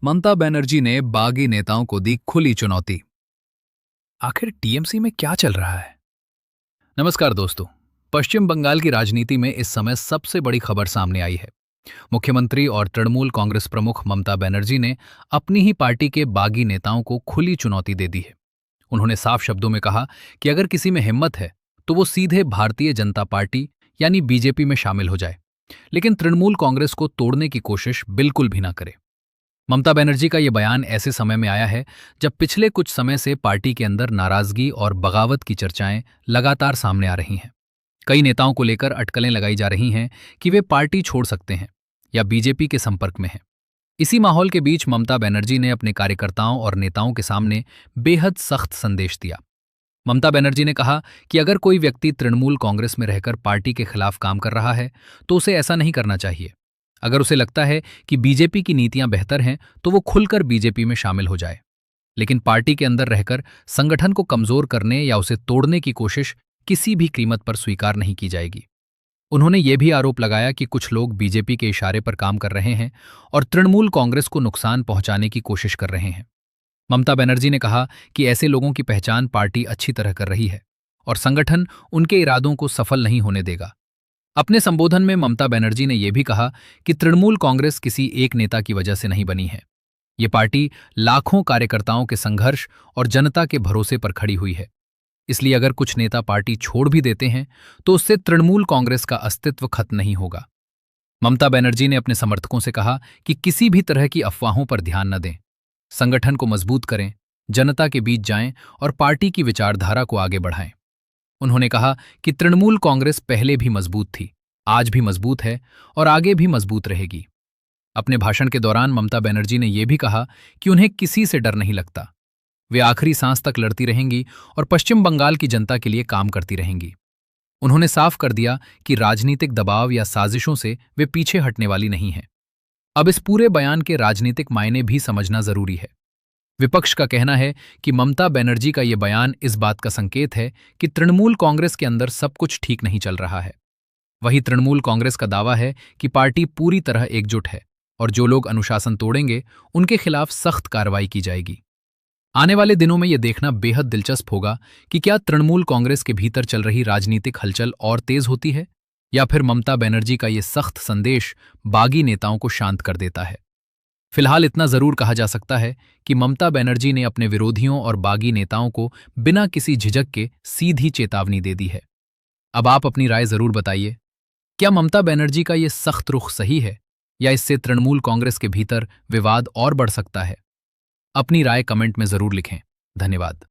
ममता बनर्जी ने बागी नेताओं को दी खुली चुनौती। आखिर टीएमसी में क्या चल रहा है? नमस्कार दोस्तों। पश्चिम बंगाल की राजनीति में इस समय सबसे बड़ी खबर सामने आई है। मुख्यमंत्री और तृणमूल कांग्रेस प्रमुख ममता बनर्जी ने अपनी ही पार्टी के बागी नेताओं को खुली चुनौती दे दी है। उन्होंने साफ शब्दों में कहा कि अगर किसी में हिम्मत है तो वो सीधे भारतीय जनता पार्टी यानी बीजेपी में शामिल हो जाए, लेकिन तृणमूल कांग्रेस को तोड़ने की कोशिश बिल्कुल भी ना करे। ममता बनर्जी का ये बयान ऐसे समय में आया है जब पिछले कुछ समय से पार्टी के अंदर नाराजगी और बगावत की चर्चाएं लगातार सामने आ रही हैं। कई नेताओं को लेकर अटकलें लगाई जा रही हैं कि वे पार्टी छोड़ सकते हैं या बीजेपी के संपर्क में हैं। इसी माहौल के बीच ममता बनर्जी ने अपने कार्यकर्ताओं और नेताओं के सामने बेहद सख्त संदेश दिया। ममता बनर्जी ने कहा कि अगर कोई व्यक्ति तृणमूल कांग्रेस में रहकर पार्टी के खिलाफ काम कर रहा है तो उसे ऐसा नहीं करना चाहिए। अगर उसे लगता है कि बीजेपी की नीतियां बेहतर हैं तो वो खुलकर बीजेपी में शामिल हो जाए, लेकिन पार्टी के अंदर रहकर संगठन को कमजोर करने या उसे तोड़ने की कोशिश किसी भी कीमत पर स्वीकार नहीं की जाएगी। उन्होंने ये भी आरोप लगाया कि कुछ लोग बीजेपी के इशारे पर काम कर रहे हैं और तृणमूल कांग्रेस को नुकसान पहुंचाने की कोशिश कर रहे हैं। ममता बनर्जी ने कहा कि ऐसे लोगों की पहचान पार्टी अच्छी तरह कर रही है और संगठन उनके इरादों को सफल नहीं होने देगा। अपने संबोधन में ममता बनर्जी ने यह भी कहा कि तृणमूल कांग्रेस किसी एक नेता की वजह से नहीं बनी है। ये पार्टी लाखों कार्यकर्ताओं के संघर्ष और जनता के भरोसे पर खड़ी हुई है। इसलिए अगर कुछ नेता पार्टी छोड़ भी देते हैं तो उससे तृणमूल कांग्रेस का अस्तित्व खत्म नहीं होगा। ममता बनर्जी ने अपने समर्थकों से कहा कि किसी भी तरह की अफवाहों पर ध्यान न दें, संगठन को मजबूत करें, जनता के बीच जाएं और पार्टी की विचारधारा को आगे बढ़ाएं। उन्होंने कहा कि तृणमूल कांग्रेस पहले भी मजबूत थी, आज भी मजबूत है और आगे भी मजबूत रहेगी। अपने भाषण के दौरान ममता बनर्जी ने यह भी कहा कि उन्हें किसी से डर नहीं लगता। वे आखिरी सांस तक लड़ती रहेंगी और पश्चिम बंगाल की जनता के लिए काम करती रहेंगी। उन्होंने साफ कर दिया कि राजनीतिक दबाव या साजिशों से वे पीछे हटने वाली नहीं हैं। अब इस पूरे बयान के राजनीतिक मायने भी समझना जरूरी है। विपक्ष का कहना है कि ममता बनर्जी का यह बयान इस बात का संकेत है कि तृणमूल कांग्रेस के अंदर सब कुछ ठीक नहीं चल रहा है। वहीं तृणमूल कांग्रेस का दावा है कि पार्टी पूरी तरह एकजुट है और जो लोग अनुशासन तोड़ेंगे उनके खिलाफ सख्त कार्रवाई की जाएगी। आने वाले दिनों में यह देखना बेहद दिलचस्प होगा कि क्या तृणमूल कांग्रेस के भीतर चल रही राजनीतिक हलचल और तेज होती है या फिर ममता बनर्जी का यह सख्त संदेश बागी नेताओं को शांत कर देता है। फिलहाल इतना जरूर कहा जा सकता है कि ममता बनर्जी ने अपने विरोधियों और बागी नेताओं को बिना किसी झिझक के सीधी चेतावनी दे दी है। अब आप अपनी राय जरूर बताइए, क्या ममता बनर्जी का यह सख्त रुख सही है या इससे तृणमूल कांग्रेस के भीतर विवाद और बढ़ सकता है? अपनी राय कमेंट में जरूर लिखें। धन्यवाद।